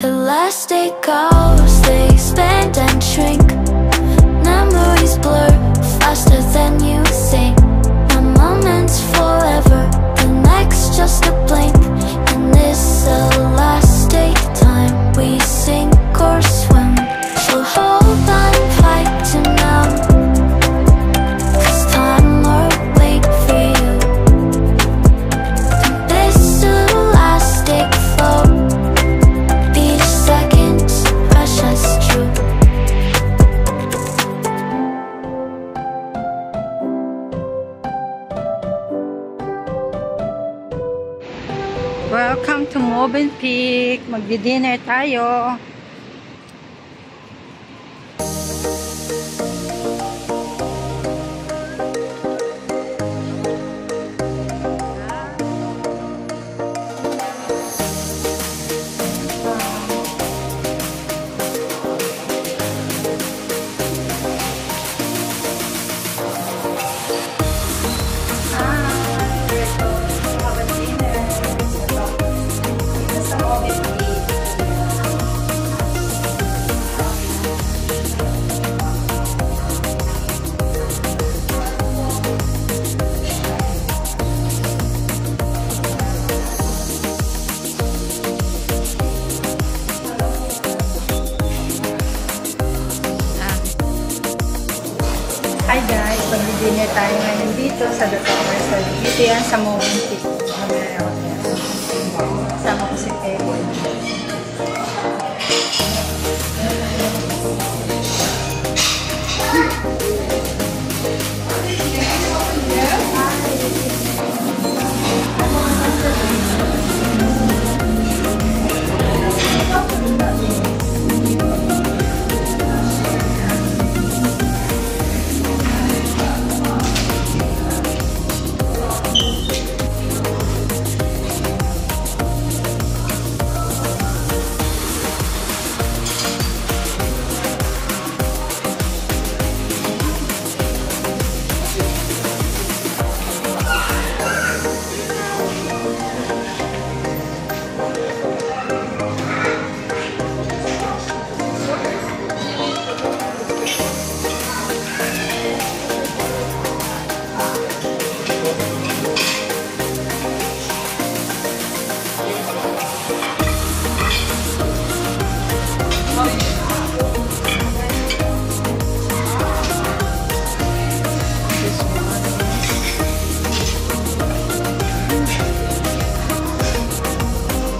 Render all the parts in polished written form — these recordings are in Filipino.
The last day goes, they expand and shrink. Memories blur faster than you think. One moment's forever, the next just a blink. And this elastic time, we sink or swim. So hold on tight to now, 'cause time will wait for you. This elastic flow, each second's precious true. Welcome to Movenpick. Magdi-dinner tayo. Hi guys, magdi-dinner tayo ngayon dito sa The Commercial. Dito yan sa Movenpick. Sama ko si Kevin.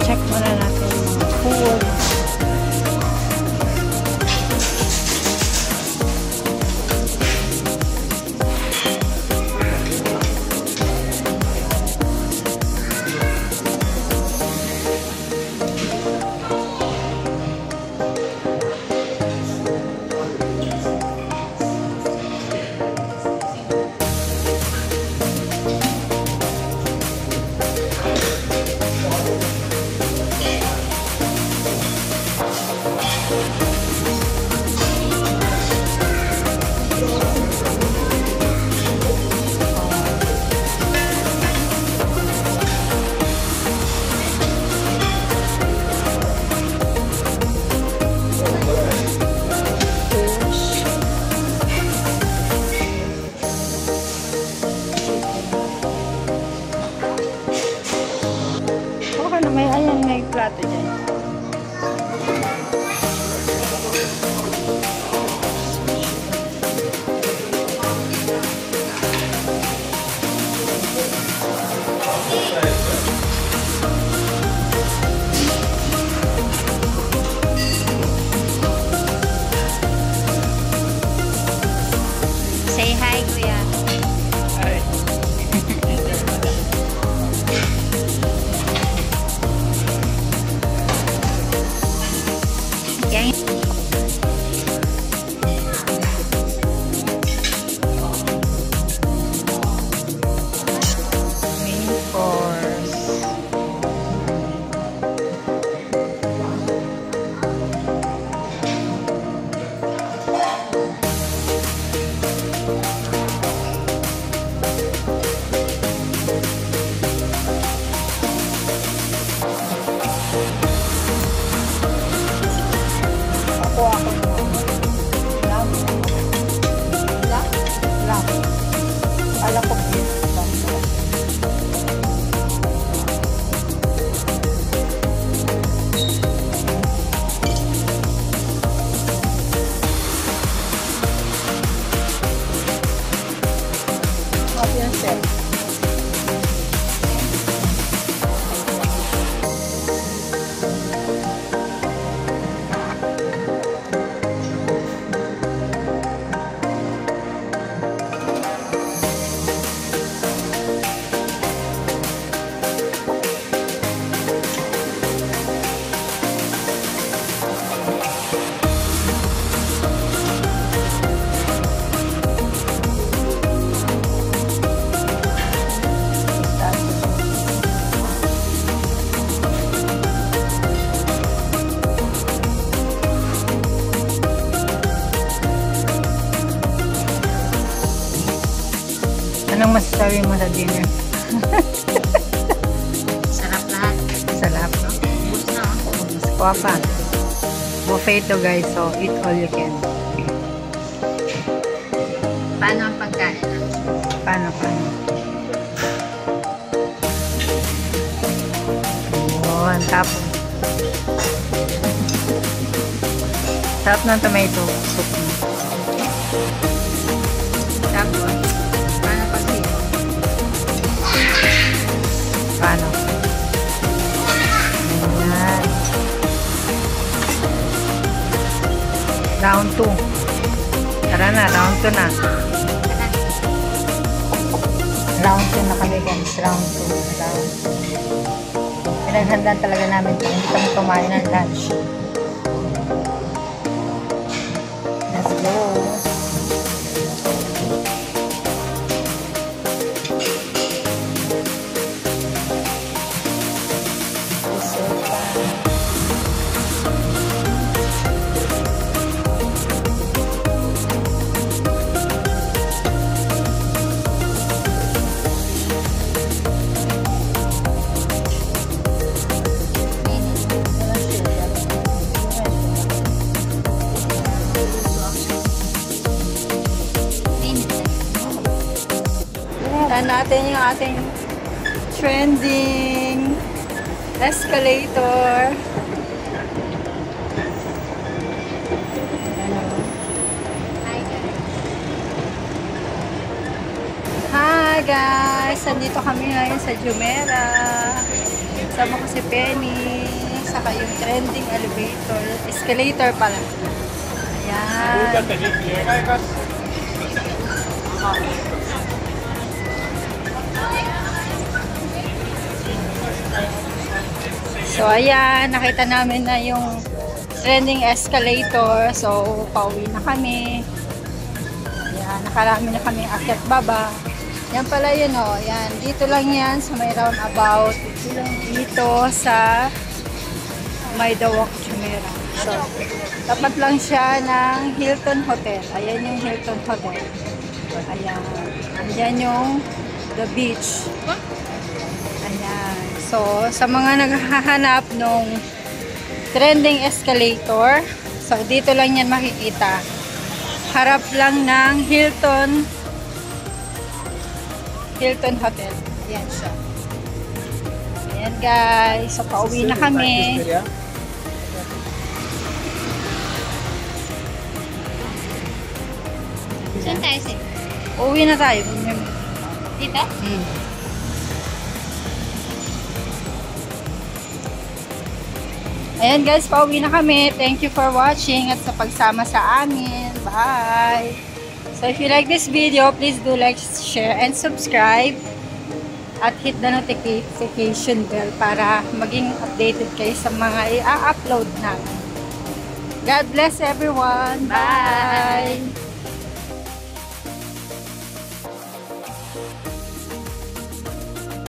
Check muna natin yung food. May plato dyan. Say hi, Kuya. Hi. gagawin mo sa dinner? Sarap lahat. Sarap, no? Ubus na ako. Kuha pa. Buffet to guys, so eat all you can. Paano ang pagkain? Paano? Yun, tapos. Sarap ng tomato soup mo. Tapos, paano pag-hilo? Paano? Ayan. Round 2. Tara na, round 2 na. Round 2 na kami guys. Round 2. Pinaghandaan talaga namin ito. Hindi kami kumain ng lunch. Let's go. Tingnan natin yung ating trending escalator. Hi guys! Andito kami ngayon sa Jumeirah. Sama ko si Penny. Saka yung trending elevator. Escalator pala. Ayan. So, ayan. Nakita namin na yung trending escalator. So, pauwi na kami. Ayan. Nakarami na kami akyat baba. Yan pala yun, o. Yan. Dito lang yan sa may roundabout. Dito sa may Dawak Jumeirah. So, tapat lang siya ng Hilton Hotel. Ayan yung Hilton Hotel. Ayan. Ayan yung the beach. Ayan. So, sa mga naghahanap nung trending escalator, so, dito lang yan makikita. Harap lang ng Hilton Hotel. Ayan siya. Ayan guys. So, pauwi na kami. Saan tayo sir? Uwi na tayo. Dito? Ayan guys, pauwi na kami. Thank you for watching at sa pagsama sa amin. Bye! So if you like this video, please do like, share, and subscribe. At hit the notification bell para maging updated kayo sa mga i-upload namin. God bless everyone! Bye!